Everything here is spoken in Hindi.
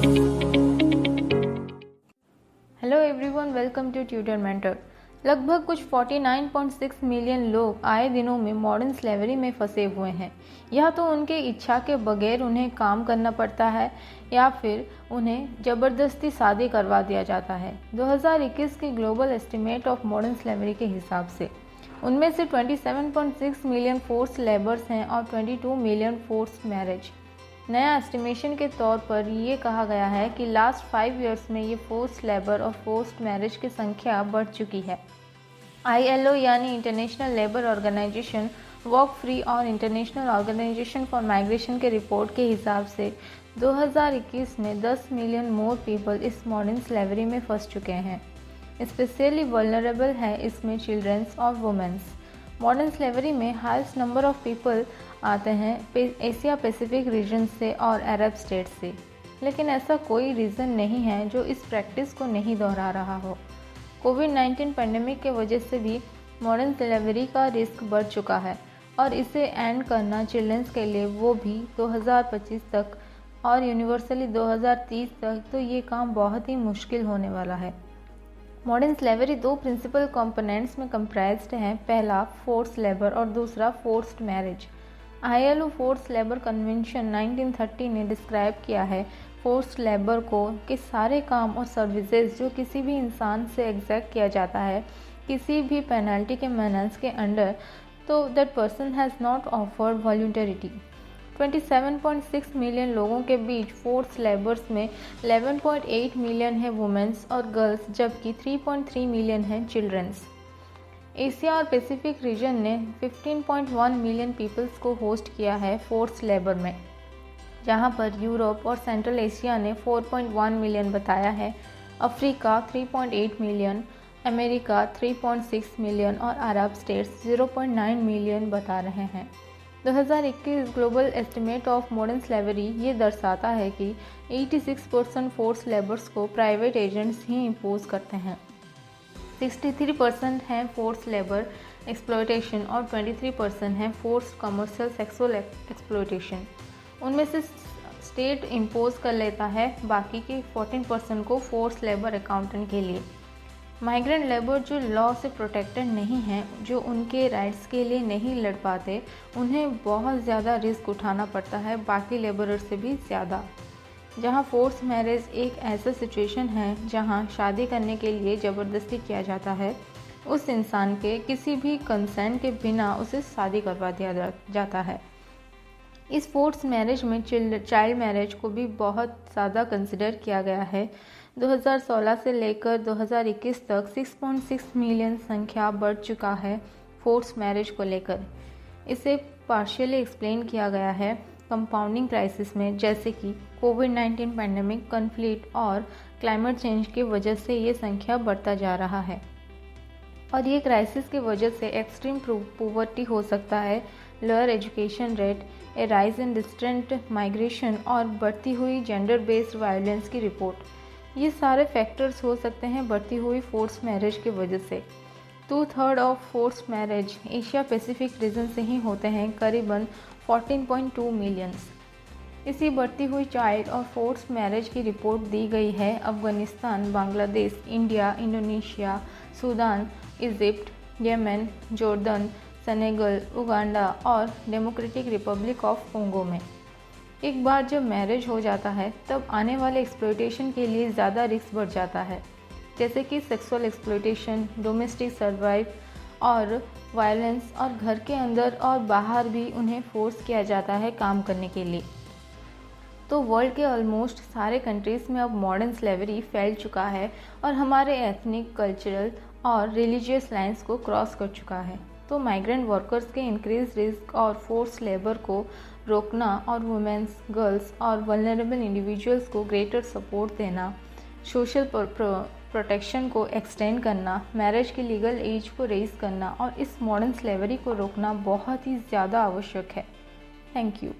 Hello everyone, welcome to tutor mentor. लगभग कुछ 49.6 मिलियन लोग आए दिनों में मॉडर्न स्लेवरी में फंसे हुए हैं। या तो उनके इच्छा के बगैर उन्हें काम करना पड़ता है या फिर उन्हें ज़बरदस्ती शादी करवा दिया जाता है। 2021 के global estimate of modern slavery के हिसाब से उनमें से 27.6 मिलियन फोर्स लेबर्स हैं और 22 मिलियन फोर्स मैरिज। नया एस्टिमेशन के तौर पर ये कहा गया है कि लास्ट 5 ईयर्स में ये फोर्स लेबर और फोर्स्ड मैरिज की संख्या बढ़ चुकी है। ILO यानी international labour organisation, work free और इंटरनेशनल ऑर्गेनाइजेशन फॉर माइग्रेशन के रिपोर्ट के हिसाब से 2021 में 10 मिलियन मोर पीपल इस मॉडर्न स्लेवरी में फंस चुके हैं। स्पेशली वल्नरेबल है इसमें चिल्ड्रंस और वुमेन्स। मॉडर्न स्लेवरी में हाईएस्ट नंबर ऑफ पीपल आते हैं एशिया पैसिफिक रीजन से और अरब स्टेट से, लेकिन ऐसा कोई रीज़न नहीं है जो इस प्रैक्टिस को नहीं दोहरा रहा हो। कोविड-19 पेंडेमिक के वजह से भी मॉडर्न स्लेवरी का रिस्क बढ़ चुका है और इसे एंड करना चिल्ड्रंस के लिए, वो भी 2025 तक और यूनिवर्सली 2030 तक, तो ये काम बहुत ही मुश्किल होने वाला है। मॉडर्न स्लेवरी 2 प्रिंसिपल कंपोनेंट्स में कंप्राइज्ड है। पहला फोर्स लेबर और दूसरा forced marriage. ILO force labour convention 1930 ने डिस्क्राइब किया है फोर्स्ड लेबर को कि सारे काम और सर्विसेज जो किसी भी इंसान से एग्जैक्ट किया जाता है किसी भी पेनल्टी के मेनल्स के अंडर, तो that person has not offered voluntarily. 27.6 million लोगों के बीच फोर्स लेबर्स में 11.8 मिलियन है वुमेन्स और गर्ल्स, जबकि 3.3 मिलियन हैं चिल्ड्रंस। एशिया और पैसिफिक रीजन ने 15.1 मिलियन पीपल्स को होस्ट किया है फोर्स लेबर में, जहां पर यूरोप और सेंट्रल एशिया ने 4.1 मिलियन बताया है, अफ्रीका 3.8 मिलियन, अमेरिका 3.6 मिलियन और अरब स्टेट्स 0.9 मिलियन बता रहे हैं। 2021 global estimate of modern slavery ये दर्शाता है कि 86% फोर्स लेबर्स को प्राइवेट एजेंट्स ही इम्पोज करते हैं, 63% हैं फोर्स लेबर एक्सप्लॉयटेशन और 23% हैं फोर्स कमर्शियल सेक्सुअल एक्सप्लॉयटेशन। उनमें से स्टेट इम्पोज कर लेता है बाकी के 14% को फोर्स लेबर अकाउंटेंट के लिए। माइग्रेंट लेबर जो लॉ से प्रोटेक्टेड नहीं हैं, जो उनके राइट्स के लिए नहीं लड़ पाते, उन्हें बहुत ज़्यादा रिस्क उठाना पड़ता है बाकी लेबरर से भी ज़्यादा। जहां फोर्स मैरिज एक ऐसा सिचुएशन है जहां शादी करने के लिए ज़बरदस्ती किया जाता है, उस इंसान के किसी भी कंसेंट के बिना उसे शादी करवा दिया जाता है। इस फोर्स मैरिज में चाइल्ड मैरिज को भी बहुत ज़्यादा कंसिडर किया गया है। 2016 से लेकर 2021 तक 6.6 मिलियन संख्या बढ़ चुका है फोर्स मैरिज को लेकर। इसे पार्शियली एक्सप्लेन किया गया है कंपाउंडिंग क्राइसिस में, जैसे कि कोविड-19 पेंडेमिक, कन्फ्लिक्ट और क्लाइमेट चेंज की वजह से ये संख्या बढ़ता जा रहा है। और ये क्राइसिस की वजह से एक्सट्रीम पॉवर्टी हो सकता है, lower education rate, A rise in distant migration और बढ़ती हुई जेंडर बेस्ड वायलेंस की रिपोर्ट। ये सारे फैक्टर्स हो सकते हैं बढ़ती हुई फोर्स मैरिज की वजह से। 2/3 of force marriage Asia Pacific region से ही होते हैं, करीबन 14.2 मिलियंस। इसी बढ़ती हुई चाइल्ड और फोर्स मैरिज की रिपोर्ट दी गई है Afghanistan, Bangladesh, India, Indonesia, Sudan, Egypt, Yemen, Jordan, Senegal, Uganda और डेमोक्रेटिक रिपब्लिक ऑफ कोंगो में। एक बार जब मैरिज हो जाता है तब आने वाले एक्सप्लॉयटेशन के लिए ज़्यादा रिस्क बढ़ जाता है, जैसे कि सेक्सुअल एक्सप्लॉयटेशन, डोमेस्टिक सर्वाइव और वायलेंस, और घर के अंदर और बाहर भी उन्हें फोर्स किया जाता है काम करने के लिए। तो वर्ल्ड के ऑलमोस्ट सारे कंट्रीज़ में अब मॉडर्न स्लेवरी फैल चुका है और हमारे एथनिक, कल्चरल और रिलीजियस लाइंस को क्रॉस कर चुका है। तो माइग्रेंट वर्कर्स के इंक्रीज रिस्क और फोर्स लेबर को रोकना और वुमेन्स, गर्ल्स और वल्नरेबल इंडिविजुअल्स को ग्रेटर सपोर्ट देना, सोशल प्रोटेक्शन को एक्सटेंड करना, मैरिज की लीगल एज को रेज करना और इस मॉडर्न स्लेवरी को रोकना बहुत ही ज़्यादा आवश्यक है। Thank you.